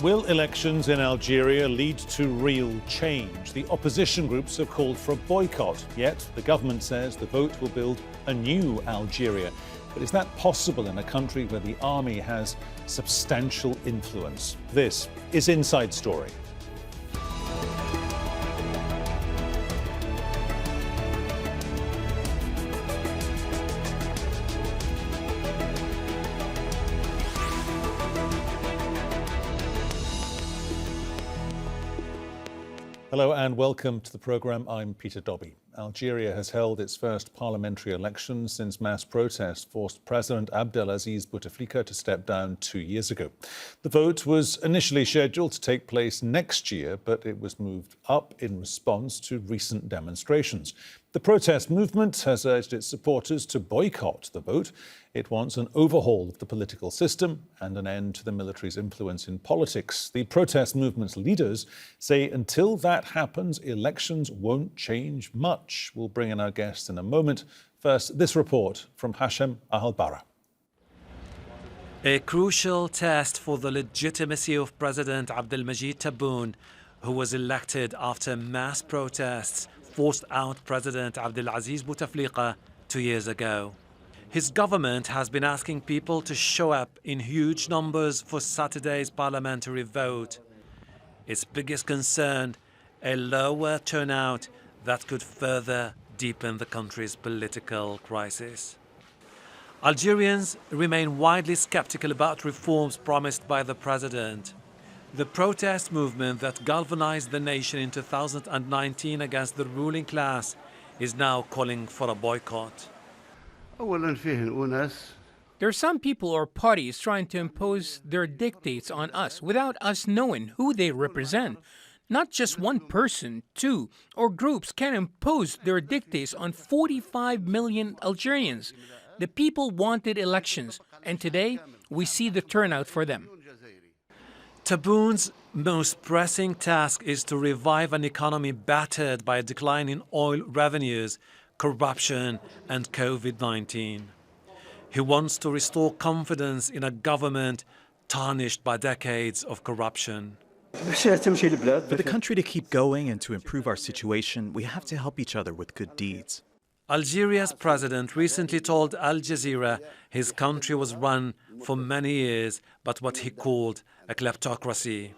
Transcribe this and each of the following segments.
Will elections in Algeria lead to real change? The opposition groups have called for a boycott, yet the government says the vote will build a new Algeria. But is that possible in a country where the army has substantial influence? This is Inside Story. Hello and welcome to the programme. I'm Peter Dobby. Algeria has held its first parliamentary elections since mass protest forced President Abdelaziz Bouteflika to step down 2 years ago. The vote was initially scheduled to take place next year, but it was moved up in response to recent demonstrations. The protest movement has urged its supporters to boycott the vote. It wants an overhaul of the political system and an end to the military's influence in politics. The protest movement's leaders say until that happens, elections won't change much. We'll bring in our guests in a moment. First, this report from Hashem Ahalbara. A crucial test for the legitimacy of President Abdelmajid Tebboune, who was elected after mass protests forced out President Abdelaziz Bouteflika 2 years ago. His government has been asking people to show up in huge numbers for Saturday's parliamentary vote. Its biggest concern, a lower turnout that could further deepen the country's political crisis. Algerians remain widely skeptical about reforms promised by the president. The protest movement that galvanized the nation in 2019 against the ruling class is now calling for a boycott. There are some people or parties trying to impose their dictates on us without us knowing who they represent. Not just one person, two, or groups can impose their dictates on 45 million Algerians. The people wanted elections, and today we see the turnout for them. Tebboune's most pressing task is to revive an economy battered by a decline in oil revenues, corruption and COVID-19. He wants to restore confidence in a government tarnished by decades of corruption. For the country to keep going and to improve our situation, we have to help each other with good deeds. Algeria's president recently told Al Jazeera his country was run for many years by what he called a kleptocracy.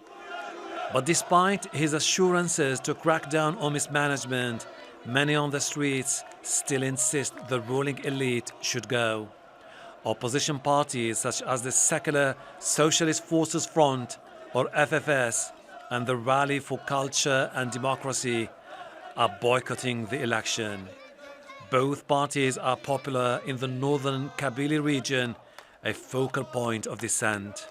But despite his assurances to crack down on mismanagement, many on the streets still insist the ruling elite should go. Opposition parties such as the Secular Socialist Forces Front, or FFS, and the Rally for Culture and Democracy are boycotting the election. Both parties are popular in the northern Kabylie region, a focal point of dissent.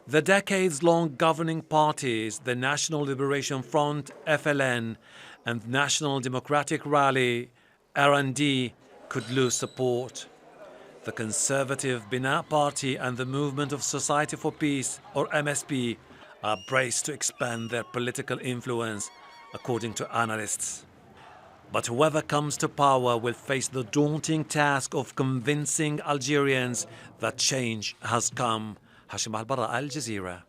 The decades-long governing parties, the National Liberation Front, FLN, and National Democratic Rally, RND, could lose support. The conservative Bina Party and the Movement of Society for Peace, or MSP, are braced to expand their political influence, according to analysts. But whoever comes to power will face the daunting task of convincing Algerians that change has come. Hashem Ahalbara, Al Jazeera.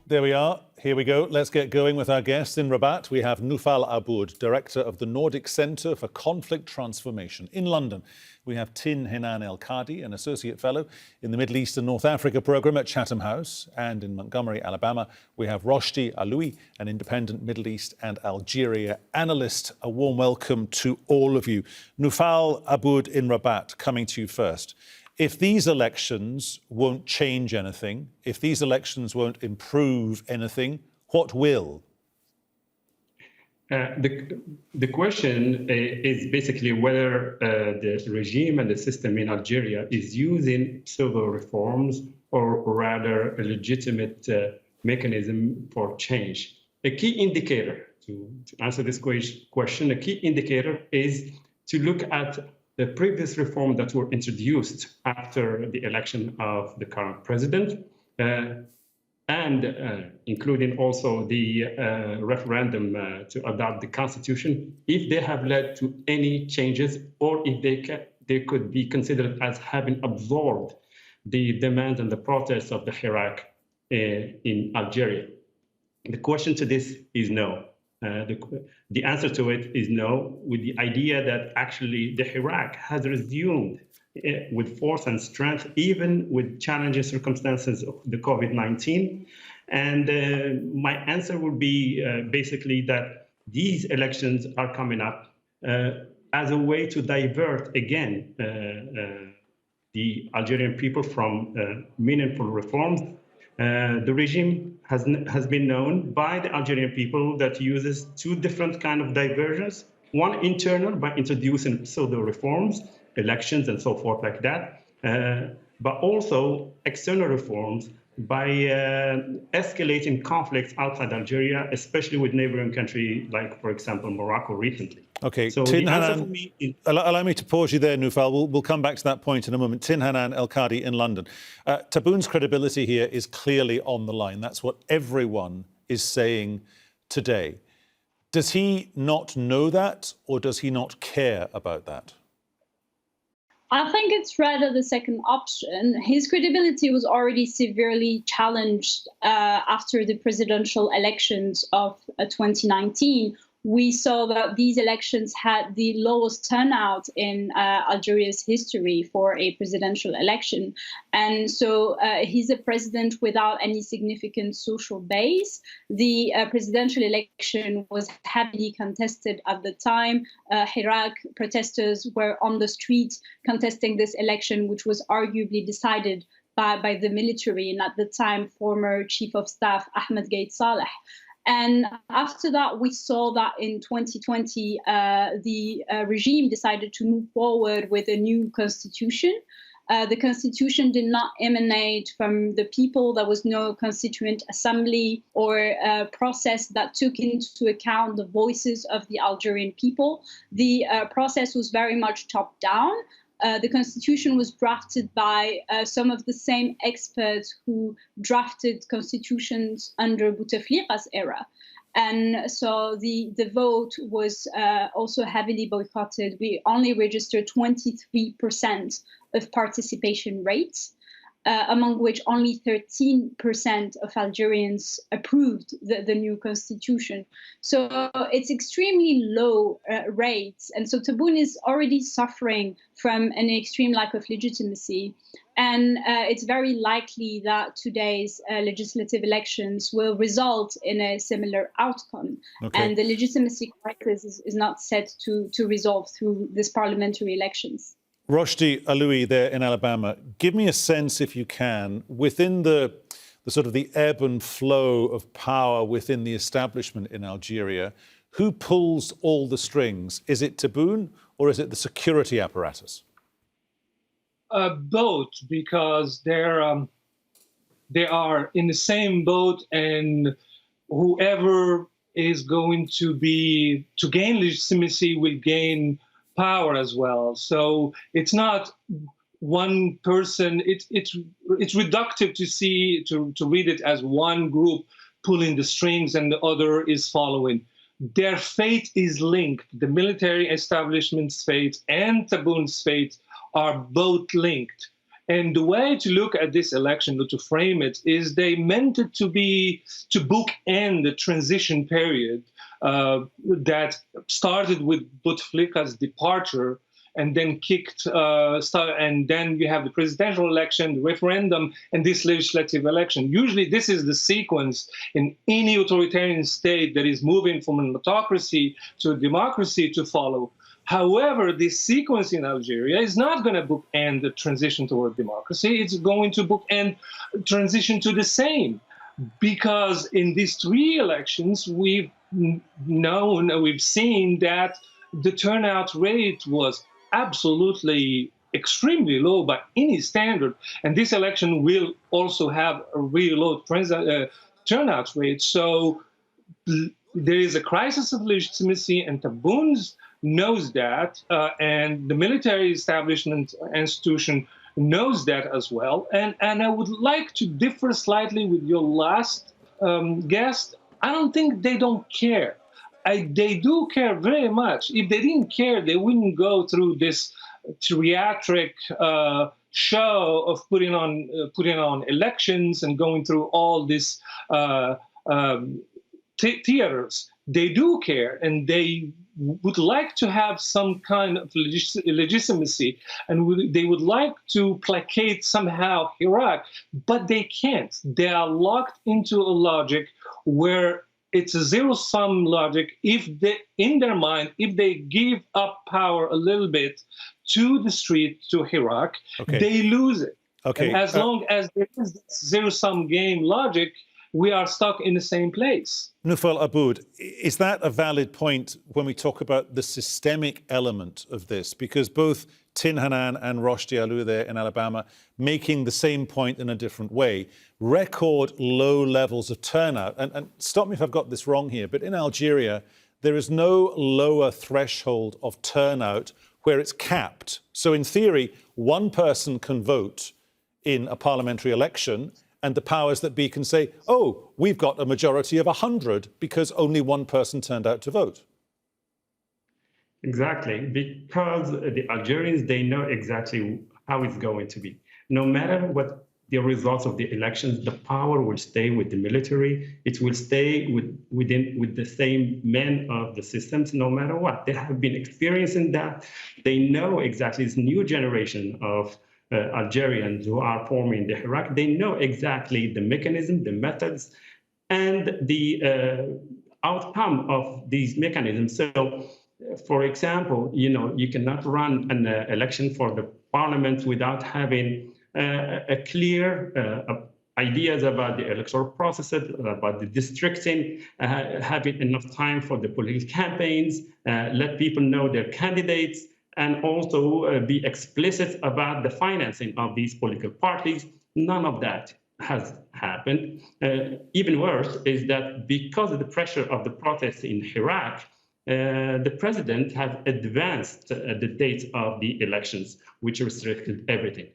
There we are. Here we go. Let's get going with our guests. In Rabat, we have Noufal Aboud, Director of the Nordic Centre for Conflict Transformation. In London, we have Tin Hinan El Kadi, an Associate Fellow in the Middle East and North Africa Programme at Chatham House. And in Montgomery, Alabama, we have Roshdi Aloui, an independent Middle East and Algeria analyst. A warm welcome to all of you. Noufal Aboud in Rabat, coming to you first. If these elections won't change anything, if these elections won't improve anything, what will? The question is basically whether the regime and the system in Algeria is using pseudo reforms or rather a legitimate mechanism for change. A key indicator, to answer this question, a key indicator is to look at the previous reforms that were introduced after the election of the current president, and including also the referendum to adopt the constitution, if they have led to any changes or if they could be considered as having absorbed the demand and the protests of the Hirak in Algeria. The question to this is no. The answer to it is no, with the idea that actually the Hirak has resumed with force and strength, even with challenging circumstances of the COVID-19. And my answer would be basically that these elections are coming up as a way to divert again the Algerian people from meaningful reforms. The regime has been known by the Algerian people that uses two different kind of diversions. One internal by introducing pseudo reforms, elections and so forth like that, but also external reforms by escalating conflicts outside Algeria, especially with neighboring countries like, for example, Morocco recently. Okay, so Tin the answer Hanan, for me is, allow me to pause you there, Noufal. We'll come back to that point in a moment. Tin Hanan El Kadi in London. Tebboun's credibility here is clearly on the line. That's what everyone is saying today. Does he not know that, or does he not care about that? I think it's rather the second option. His credibility was already severely challenged after the presidential elections of 2019. We saw that these elections had the lowest turnout in Algeria's history for a presidential election. And so he's a president without any significant social base. The presidential election was heavily contested at the time. Hirak protesters were on the street contesting this election, which was arguably decided by the military, and at the time, former Chief of Staff Ahmed Gaid Saleh. And after that, we saw that in 2020, the regime decided to move forward with a new constitution. The constitution did not emanate from the people. There was no constituent assembly or a process that took into account the voices of the Algerian people. The process was very much top-down. The constitution was drafted by some of the same experts who drafted constitutions under Bouteflika's era. And so the vote was also heavily boycotted. We only registered 23% of participation rates, among which only 13% of Algerians approved the new constitution. So it's extremely low rates. And so Tebboune is already suffering from an extreme lack of legitimacy. And it's very likely that today's legislative elections will result in a similar outcome. Okay. And the legitimacy crisis is not set to resolve through these parliamentary elections. Roshdi Aloui there in Alabama, give me a sense, if you can, within the sort of the ebb and flow of power within the establishment in Algeria, who pulls all the strings? Is it Tebboune or is it the security apparatus? Both, because they are in the same boat, and whoever is going to gain legitimacy will gain power as well. So it's not one person. It's reductive to read it as one group pulling the strings and the other is following. Their fate is linked. The military establishment's fate and Tebboune's fate are both linked. And the way to look at this election, or to frame it, is they meant it to bookend the transition period that started with Bouteflika's departure, and then and then you have the presidential election, the referendum, and this legislative election. Usually this is the sequence in any authoritarian state that is moving from an autocracy to a democracy to follow. However, this sequence in Algeria is not going to bookend the transition toward democracy. It's going to bookend transition to the same, because in these three elections, we've seen that the turnout rate was absolutely extremely low by any standard. And this election will also have a really low turnout rate. So there is a crisis of legitimacy, and Tebboune knows that, and the military establishment institution knows that as well. And I would like to differ slightly with your last guest. I don't think they don't care. They do care very much. If they didn't care, they wouldn't go through this theatric show of putting on elections and going through all this theaters. They do care, and they would like to have some kind of legitimacy, and they would like to placate somehow Iraq, but they can't. They are locked into a logic where it's a zero-sum logic. If they, in their mind, if they give up power a little bit to the street, to Iraq, they lose it. And as long as there is this zero-sum game logic, we are stuck in the same place. Nufal Aboud, is that a valid point when we talk about the systemic element of this? Because both Tin Hanan and Roshdi Alou there in Alabama making the same point in a different way. Record low levels of turnout. And stop me if I've got this wrong here, but in Algeria, there is no lower threshold of turnout where it's capped. So in theory, one person can vote in a parliamentary election, and the powers that be can say, oh, we've got a majority of 100 because only one person turned out to vote. Exactly, because the Algerians, they know exactly how it's going to be. No matter what the results of the elections, the power will stay with the military. It will stay with the same men of the systems, no matter what. They have been experiencing that. They know exactly this new generation of Algerians who are forming the Iraq. They know exactly the mechanism, the methods, and the outcome of these mechanisms. So, for example, you cannot run an election for the parliament without having a clear ideas about the electoral processes, about the districting, having enough time for the political campaigns, let people know their candidates, and also be explicit about the financing of these political parties. None of that has happened. Even worse is that because of the pressure of the protests in Iraq, the president has advanced the date of the elections, which restricted everything.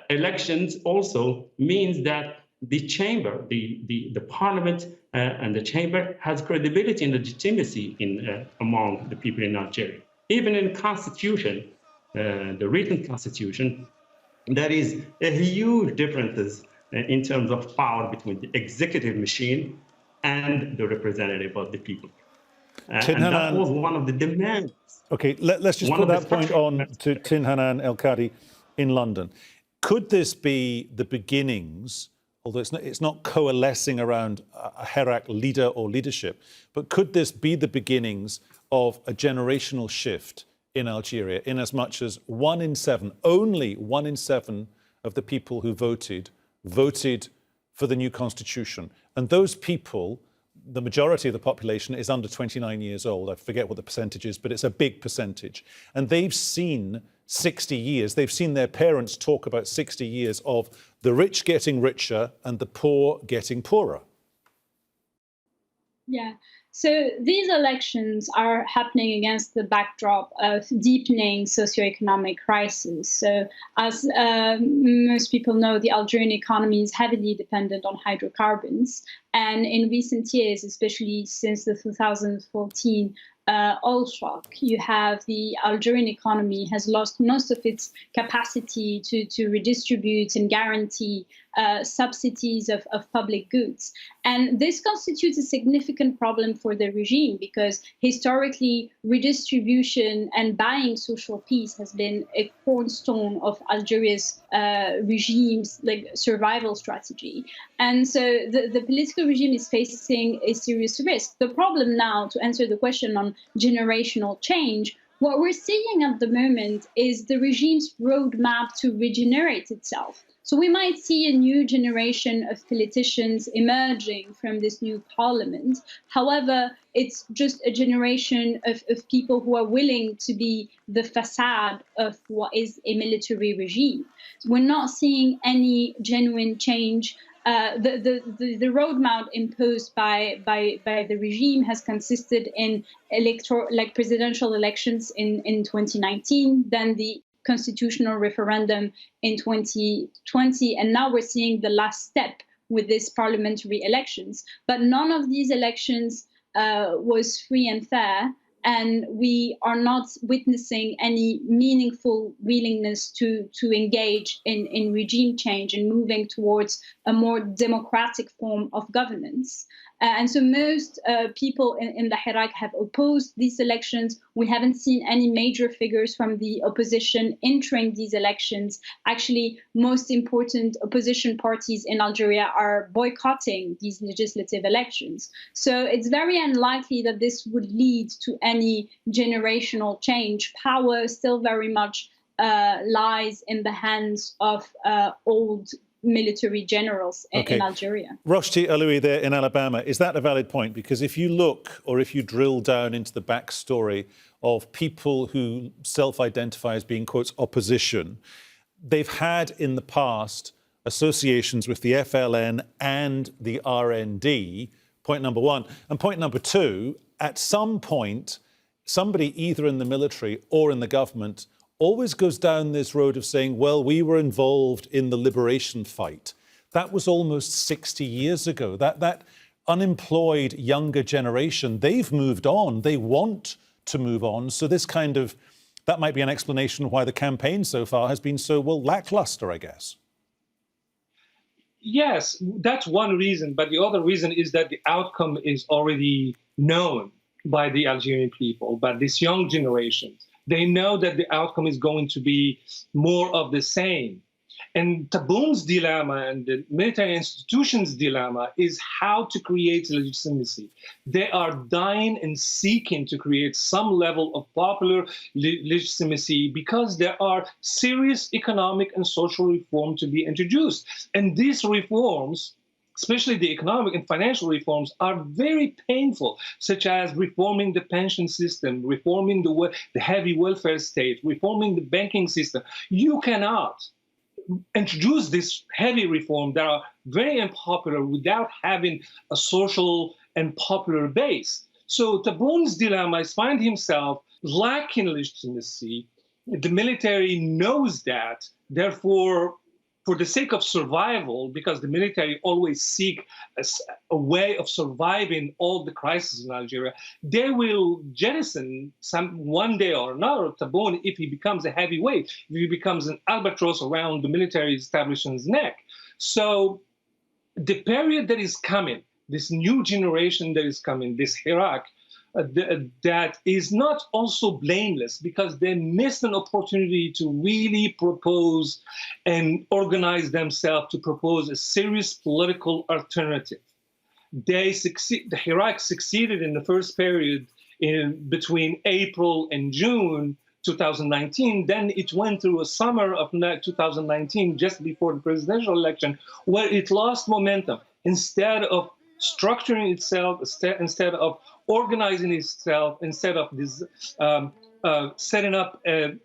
Elections also means that the chamber, the parliament and the chamber has credibility and legitimacy among the people in Algeria. Even in constitution, the written constitution, there is a huge differences in terms of power between the executive machine and the representative of the people. And that was one of the demands. Okay, let's just put that point on to Tin Hanan El Kadi in London. Could this be the beginnings, although it's not coalescing around a Hirak leader or leadership, but could this be the beginnings of a generational shift in Algeria, in as much as only 1 in 7 of the people who voted for the new constitution? And those people, the majority of the population is under 29 years old. I forget what the percentage is, but it's a big percentage. And they've seen 60 years. They've seen their parents talk about 60 years of the rich getting richer and the poor getting poorer. Yeah. So these elections are happening against the backdrop of deepening socioeconomic crisis. So as most people know, the Algerian economy is heavily dependent on hydrocarbons. And in recent years, especially since the 2014 oil shock, you have the Algerian economy has lost most of its capacity to redistribute and guarantee subsidies of public goods. And this constitutes a significant problem for the regime because historically redistribution and buying social peace has been a cornerstone of Algeria's regime's survival strategy. And so the political regime is facing a serious risk. The problem now, to answer the question on generational change, what we're seeing at the moment is the regime's roadmap to regenerate itself. So we might see a new generation of politicians emerging from this new parliament. However, it's just a generation of people who are willing to be the facade of what is a military regime. We're not seeing any genuine change. The roadmap imposed by the regime has consisted in presidential elections in 2019, then the constitutional referendum in 2020, and now we're seeing the last step with these parliamentary elections. But none of these elections was free and fair, and we are not witnessing any meaningful willingness to engage in regime change and moving towards a more democratic form of governance. And so most people in the Hirak have opposed these elections. We haven't seen any major figures from the opposition entering these elections. Actually, most important opposition parties in Algeria are boycotting these legislative elections. So it's very unlikely that this would lead to any generational change. Power still very much lies in the hands of old military generals in Algeria. Roshti Aloui there in Alabama, is that a valid point? Because if you look, or if you drill down into the backstory of people who self-identify as being, quotes, opposition, they've had in the past associations with the FLN and the RND, point number one. And point number two, at some point, somebody either in the military or in the government always goes down this road of saying, well, we were involved in the liberation fight. That was almost 60 years ago. That unemployed younger generation, they've moved on. They want to move on. So this kind of, that might be an explanation why the campaign so far has been so, well, lackluster, I guess. Yes, that's one reason. But the other reason is that the outcome is already known by the Algerian people, by this young generation. They know that the outcome is going to be more of the same. And Tebboun's dilemma and the military institutions' dilemma is how to create legitimacy. They are dying and seeking to create some level of popular legitimacy because there are serious economic and social reforms to be introduced. And these reforms, especially the economic and financial reforms, are very painful, such as reforming the pension system, reforming the heavy welfare state, reforming the banking system. You cannot introduce this heavy reform that are very unpopular without having a social and popular base. So Tebboun's dilemma is find himself lacking legitimacy. The military knows that, therefore, for the sake of survival, because the military always seek a way of surviving all the crises in Algeria, they will jettison one day or another Tebboune if he becomes a heavyweight, if he becomes an albatross around the military establishment's neck. So the period that is coming, this new generation that is coming, this Hirak, that is not also blameless because they missed an opportunity to really propose and organize themselves to propose a serious political alternative. The Hirak succeeded in the first period between April and June 2019. Then it went through a summer of 2019, just before the presidential election, where it lost momentum. Instead of structuring itself, instead of organizing itself, instead of this, setting up a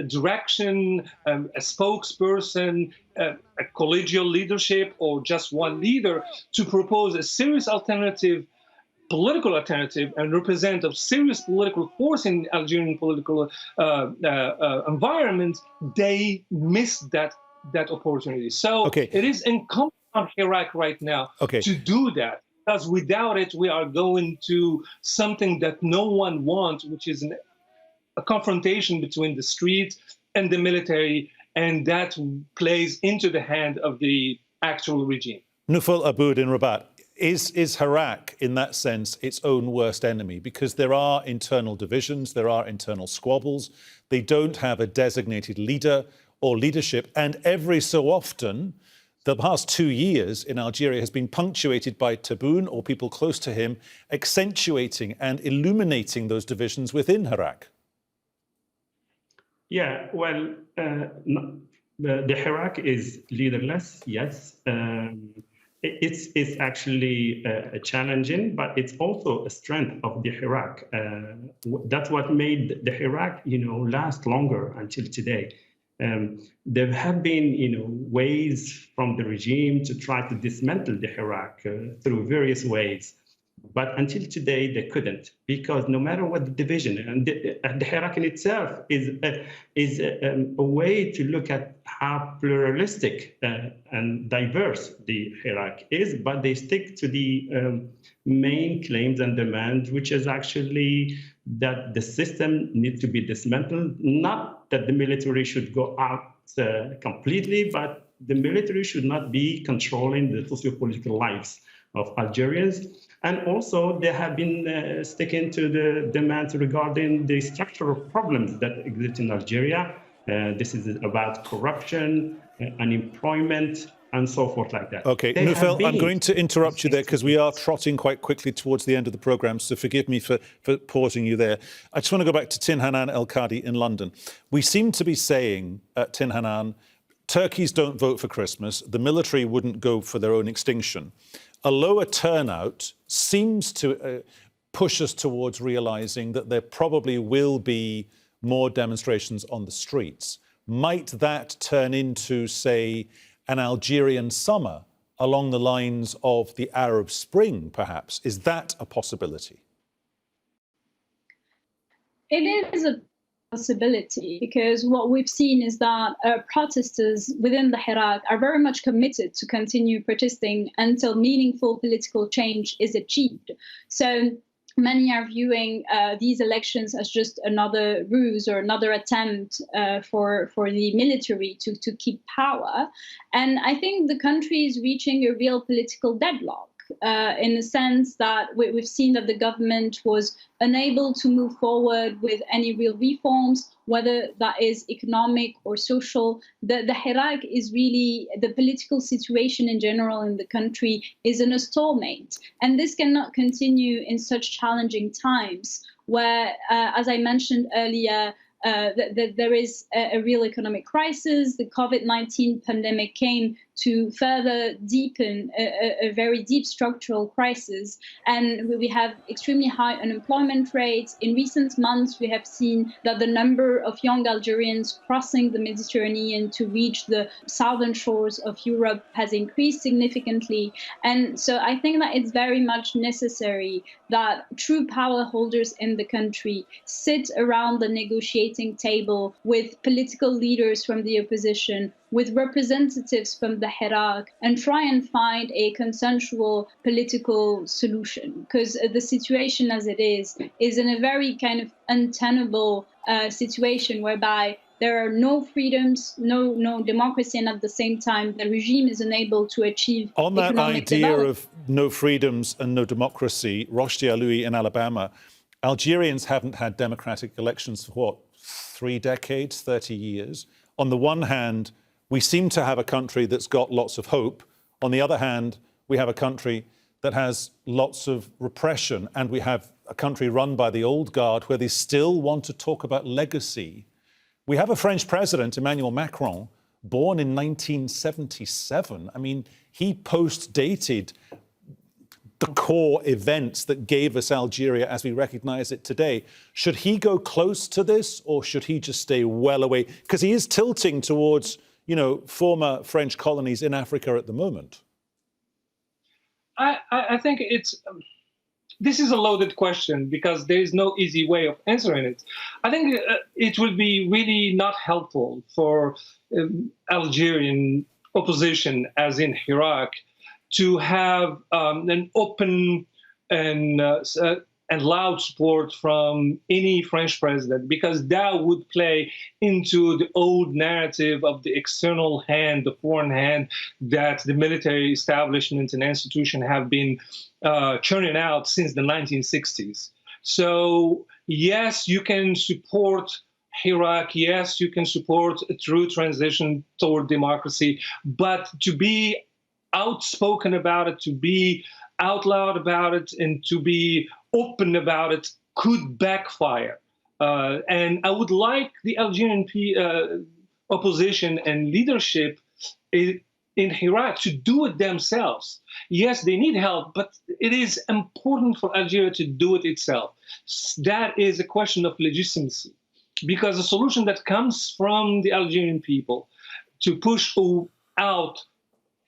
direction, a spokesperson, a collegial leadership, or just one leader to propose a serious alternative, political alternative, and represent a serious political force in the Algerian political environment, they missed that opportunity. So it is incumbent on Hirak right now to do that. Because without it, we are going to something that no one wants, which is a confrontation between the street and the military, and that plays into the hand of the actual regime. Nufal Aboud in Rabat, is Hirak, in that sense, its own worst enemy? Because there are internal divisions, there are internal squabbles. They don't have a designated leader or leadership, and every so often, the past 2 years in Algeria has been punctuated by Tebboune or people close to him accentuating and illuminating those divisions within Hirak. Yeah, well, the Hirak is leaderless, yes. It's actually challenging, but it's also a strength of the Hirak. That's what made the Hirak, last longer until today. There have been, ways from the regime to try to dismantle the Hirak through various ways. But until today, they couldn't, because no matter what the division, and the Hirak in itself is a way to look at how pluralistic and diverse the Hirak is, but they stick to the main claims and demands, which is actually that the system needs to be dismantled, not that the military should go out completely, but the military should not be controlling the socio-political lives of Algerians. And also, they have been sticking to the demands regarding the structural problems that exist in Algeria. This is about corruption, unemployment, and so forth like that. OK, Noufel, I'm going to interrupt you there because we are trotting quite quickly towards the end of the programme, so forgive me for pausing you there. I just want to go back to Tin Hanan El-Kadi in London. We seem to be saying at Tin Hanan, turkeys don't vote for Christmas, the military wouldn't go for their own extinction. A lower turnout seems to push us towards realising that there probably will be more demonstrations on the streets. Might that turn into, say, an Algerian summer along the lines of the Arab Spring, perhaps? Is that a possibility? It is a possibility, because what we've seen is that protesters within the Hirak are very much committed to continue protesting until meaningful political change is achieved. So many are viewing these elections as just another ruse or another attempt for the military to keep power. And I think the country is reaching a real political deadlock. In the sense that we've seen that the government was unable to move forward with any real reforms, whether that is economic or social. The Hirak is really, the political situation in general in the country is in a stalemate. And this cannot continue in such challenging times where, as I mentioned earlier, there is a real economic crisis. The COVID-19 pandemic came to further deepen a very deep structural crisis. And we have extremely high unemployment rates. In recent months, we have seen that the number of young Algerians crossing the Mediterranean to reach the southern shores of Europe has increased significantly. And so I think that it's very much necessary that true power holders in the country sit around the negotiating table with political leaders from the opposition, with representatives from the Hirak, and try and find a consensual political solution. Because the situation as it is in a very kind of untenable situation whereby there are no freedoms, no democracy, and at the same time, the regime is unable to achieve on that economic idea development. of no freedoms and no democracy, Roshdi Aloui in Alabama, Algerians haven't had democratic elections for what, 3 decades, 30 years. On the one hand, we seem to have a country that's got lots of hope. On the other hand, we have a country that has lots of repression, and we have a country run by the old guard where they still want to talk about legacy. We have a French president, Emmanuel Macron, born in 1977. I mean, he post-dated the core events that gave us Algeria as we recognize it today. Should he go close to this, or should he just stay well away? Because he is tilting towards, you know, former French colonies in Africa at the moment. I think this is a loaded question because there is no easy way of answering it. I think it will be really not helpful for Algerian opposition, as in Iraq, to have an open and loud support from any French president, because that would play into the old narrative of the external hand, the foreign hand that the military establishment and institution have been churning out since the 1960s. So yes, you can support Iraq, yes, you can support a true transition toward democracy, but to be outspoken about it, to be out loud about it, and to be open about it could backfire. And I would like the Algerian opposition and leadership in Iraq to do it themselves. Yes, they need help, but it is important for Algeria to do it itself. That is a question of legitimacy, because the solution that comes from the Algerian people to push out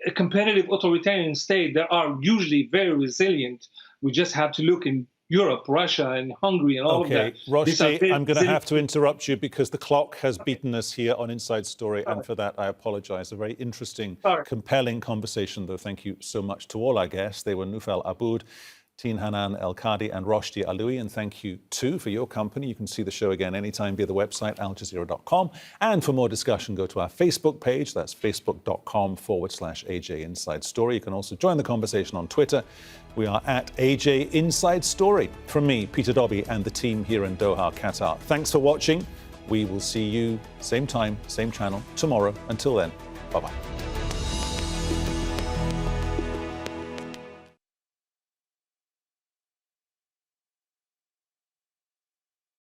a competitive authoritarian state that are usually very resilient. We just have to look in Europe, Russia, and Hungary, and all of that. Roshdi, I'm going to have to interrupt you because the clock has beaten us here on Inside Story, and for that I apologise. A very interesting, compelling conversation, though. Thank you so much to all our guests. They were Noufel Aboud, Teen Hanan El-Kadi and Roshdi Aloui, and thank you too for your company. You can see the show again anytime via the website aljazeera.com. And for more discussion, go to our Facebook page. That's facebook.com/AJ Inside Story. You can also join the conversation on Twitter. We are at AJ Inside Story. From me, Peter Dobby, and the team here in Doha, Qatar. Thanks for watching. We will see you same time, same channel tomorrow. Until then, bye-bye.